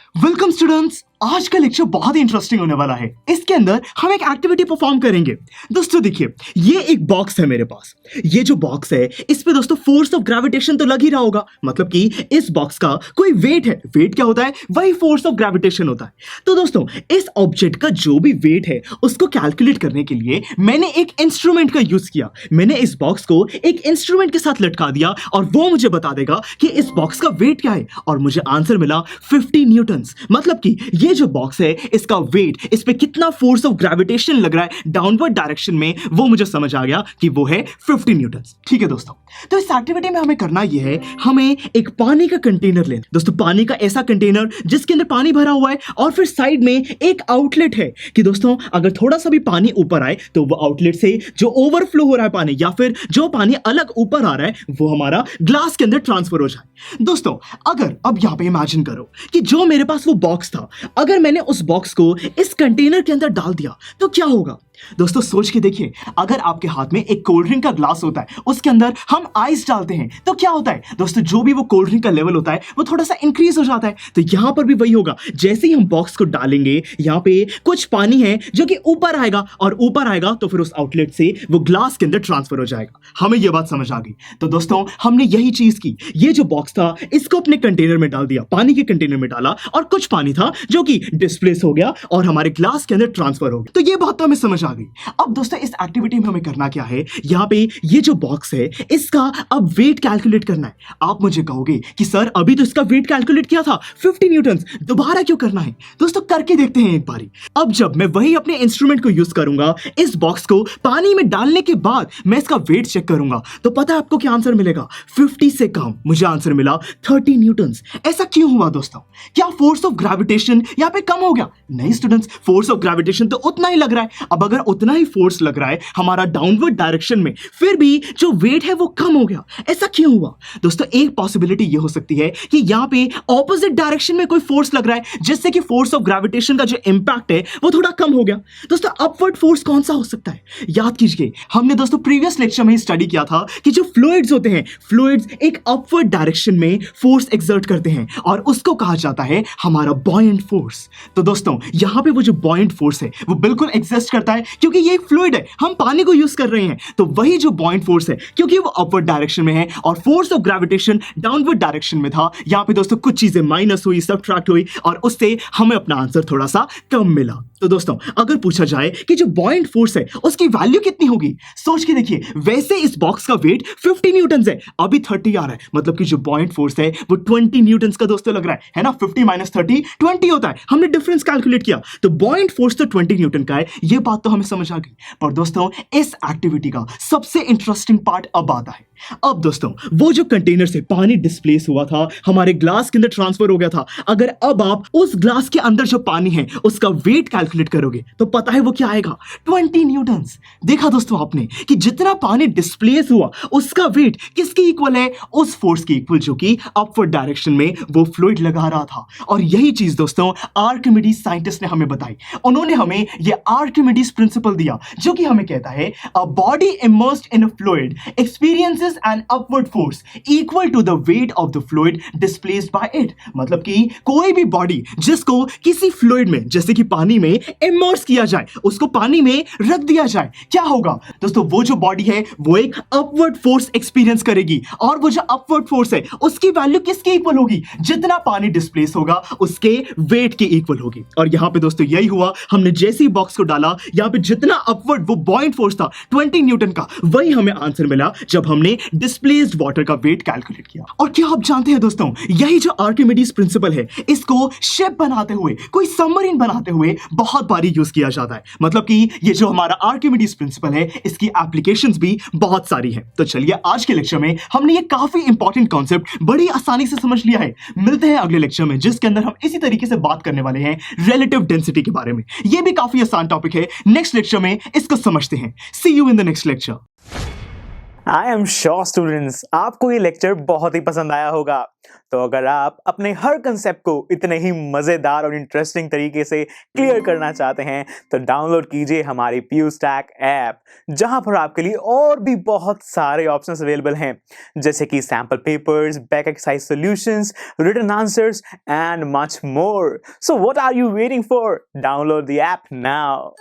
Welcome students. आज का lecture बहुत ही इंटरेस्टिंग होने वाला है। इसके अंदर हम एक एक्टिविटी परफॉर्म करेंगे। दोस्तों देखिए, ये एक बॉक्स है मेरे पास। ये जो बॉक्स है इस पे दोस्तों फोर्स ऑफ ग्रेविटेशन तो लग ही रहा होगा, मतलब कि इस बॉक्स का कोई वेट है। वेट क्या होता है? वही फोर्स ऑफ ग्रेविटेशन होता है। तो दोस्तों इस ऑब्जेक्ट का जो भी वेट है उसको कैलकुलेट करने के लिए मैंने एक इंस्ट्रूमेंट का यूज किया। मैंने इस बॉक्स को एक इंस्ट्रूमेंट के साथ लटका दिया और वो मुझे बता देगा कि इस बॉक्स का वेट क्या है, और मुझे आंसर मिला 50 न्यूटन्स। मतलब कि ये जो बॉक्स है इसका वेट, इस पे कितना फोर्स ऑफ ग्रेविटेशन लग रहा है डाउनवर्ड डायरेक्शन में, वो मुझे समझ आ गया कि वो है 50 न्यूटन्स। ठीक है दोस्तों, तो इस एक्टिविटी में हमें करना यह है, हमें एक पानी का कंटेनर लेना। दोस्तों पानी का ऐसा कंटेनर जिसके अंदर पानी भरा हुआ है और फिर साइड में एक आउटलेट है कि दोस्तों अगर थोड़ा सा भी पानी ऊपर आए तो वो आउटलेट से जो ओवरफ्लो हो रहा है पानी, या फिर जो पानी अलग ऊपर आ रहा है, वो हमारा ग्लास के अंदर ट्रांसफर हो जाए। दोस्तों अगर अब यहां पे इमेजिन करो कि जो मेरे पास वो बॉक्स था, अगर मैंने उस बॉक्स को इस कंटेनर के अंदर डाल दिया तो क्या होगा? दोस्तों सोच के देखिए, अगर आपके हाथ में एक कोल्ड ड्रिंक का ग्लास होता है, उसके अंदर हम आइस डालते हैं तो क्या होता है? दोस्तों जो भी वो कोल्ड ड्रिंक का लेवल होता है वो थोड़ा सा इंक्रीज हो जाता है। तो यहां पर भी वही होगा। जैसे ही हम बॉक्स को डालेंगे, यहां पे कुछ पानी है जो कि ऊपर आएगा, और ऊपर आएगा तो फिर उस आउटलेट से वो ग्लास के अंदर ट्रांसफर हो जाएगा। हमें यह बात समझ आ गई। तो दोस्तों हमने यही चीज की। ये जो बॉक्स था इसको अपने कंटेनर में डाल दिया, पानी के कंटेनर में डाला, और कुछ पानी था जो कि डिस्प्लेस हो गया और हमारे ग्लास के अंदर ट्रांसफर हो गया। तो ये बात तो हमें समझ आ गई। अब दोस्तों इस एक्टिविटी में हमें करना क्या है, यहाँ पे ये जो बॉक्स है इसका अब वेट कैलकुलेट करना है। आप मुझे कहोगे कि सर अभी तो इसका वेट कैलकुलेट किया था 50 न्यूटन्स, दोबारा क्यों करना है? दोस्तों करके देखते हैं एक बारी। अब जब मैं वही अपने इंस्ट्रूमेंट को यूज करूंगा, इस बॉक्स को पानी में डालने के बाद मैं इसका वेट चेक करूंगा, तो पता है आपको क्या आंसर मिलेगा? 50 से कम। मुझे आंसर मिला 30 न्यूटन्स। ऐसा क्यों हुआ दोस्तों? क्या फोर्स ऑफ ग्रेविटेशन यहाँ पे कम हो गया? नहीं स्टूडेंट्स, फोर्स ऑफ ग्रेविटेशन तो उतना ही लग रहा है। अब अगर उतना ही फोर्स लग रहा है हमारा डाउनवर्ड डायरेक्शन में, फिर भी जो वेट है वो कम हो गया। ऐसा क्यों हुआ? दोस्तों एक पॉसिबिलिटी ये हो सकती है कि यहां पे ऑपोजिट डायरेक्शन में कोई फोर्स लग रहा है, जिससे कि फोर्स ऑफ ग्रेविटेशन का जो इंपैक्ट है वो थोड़ा कम हो गया। दोस्तों अपवर्ड फोर्स कौन सा हो सकता है? याद कीजिए, हमने दोस्तों प्रीवियस लेक्चर में स्टडी किया था कि जो फ्लूइड्स होते हैं, फ्लूइड्स एक अपवर्ड डायरेक्शन में फोर्स एक्सर्ट करते हैं और उसको कहा जाता है हमारा बॉयंट फोर्स। तो दोस्तों यहां पे वो जो बॉयंट फोर्स है वो बिल्कुल एग्जिस्ट करता है, क्योंकि ये एक फ्लूइड है, हम पानी को यूज कर रहे हैं। तो वही जो बॉयंट फोर्स है, क्योंकि वो अपवर्ड डायरेक्शन में है और force of gravitation downward direction में था, यहां पे दोस्तों कुछ चीजें माइनस हुई, सबट्रैक्ट हुई, और उससे हमें अपना आंसर थोड़ा सा कम मिला। तो दोस्तों अगर पूछा जाए कि जो बॉयंट फोर्स है उसकी वैल्यू कितनी होगी, सोच के देखिए। वैसे इस बॉक्स का वेट 50 न्यूटन्स है, अभी 30 आ रहा है, मतलब कि जो बॉयंट फोर्स है वो 20 न्यूटन्स का दोस्तों लग रहा है ना? 50 माइनस 30 20 होता है। हमने डिफरेंस कैलकुलेट किया, तो बॉयंट फोर्स तो 20 न्यूटन का है। ये बात तो हमें समझ आ गई। पर दोस्तों इस एक्टिविटी का सबसे इंटरेस्टिंग पार्ट अब आता है। अब दोस्तों वो जो कंटेनर से पानी डिस्प्लेस हुआ था, हमारे ग्लास के अंदर ट्रांसफर हो गया था, अगर अब आप उस ग्लास के अंदर जो पानी है उसका वेट कैलकुलेट करोगे तो पता है वो क्या आएगा? 20 न्यूटन्स। देखा दोस्तों आपने कि जितना पानी डिस्प्लेस हुआ उसका वेट किसके इक्वल है? उस फोर्स के इक्वल जो कि अपवर्ड डायरेक्शन में वो फ्लूइड लगा रहा था। और यही चीज दोस्तों आर्किमिडीज साइंटिस्ट ने हमें बताई। उन्होंने हमें ये आर्किमिडीज प्रिंसिपल दिया, जो कि हमें कहता है a body immersed in a fluid experiences an upward force equal to the weight of the fluid displaced by it। मतलब कि कोई भी बॉडी जिसको किसी फ्लूइड में, जैसे कि पानी में इमर्स किया जाए, उसको पानी में रख दिया जाए, क्या होगा दोस्तों? वो जो बॉडी है वो एक अपवर्ड फोर्स एक्सपीरियंस करेगी, और वो जो अपवर्ड फोर्स है उसकी वैल्यू किसके इक्वल होगी? जितना पानी डिस्प्लेस होगा उसके वेट के इक्वल होगी। और यहां पे दोस्तों यही हुआ। हमने जैसे ही बॉक्स को डाला, यहां पे जितना अपवर्ड वो बॉयंट फोर्स था 20 न्यूटन का, वही हमें आंसर मिला जब हमने डिस्प्लेस्ड वाटर का वेट कैलकुलेट किया। और क्या आप जानते हैं दोस्तों, यही जो आर्किमिडीज प्रिंसिपल है, इसको शिप बनाते हुए, कोई सबमरीन बनाते हुए बहुत बारी यूज किया जाता है। मतलब कि ये जो हमारा आर्किमिडीज प्रिंसिपल है, इसकी एप्लीकेशंस भी बहुत सारी हैं। तो चलिए आज के लेक्चर में हमने ये काफी इंपॉर्टेंट कॉन्सेप्ट बड़ी आसानी से समझ लिया है। मिलते हैं अगले लेक्चर में, जिसके अंदर हम इसी तरीके से बात करने वाले हैं रिलेटिव डेंसिटी के बारे में। ये भी काफी आसान टॉपिक है। नेक्स्ट लेक्चर में इसको समझते हैं। See you in the next lecture. I am sure students आपको ये लेक्चर बहुत ही पसंद आया होगा। तो अगर आप अपने हर कंसेप्ट को इतने ही मजेदार और इंटरेस्टिंग तरीके से क्लियर करना चाहते हैं तो डाउनलोड कीजिए हमारी PuStack ऐप, जहां पर आपके लिए और भी बहुत सारे ऑप्शंस अवेलेबल हैं, जैसे कि sample papers, back exercise solutions, written answers and much more. So what are you waiting for? Download the app now.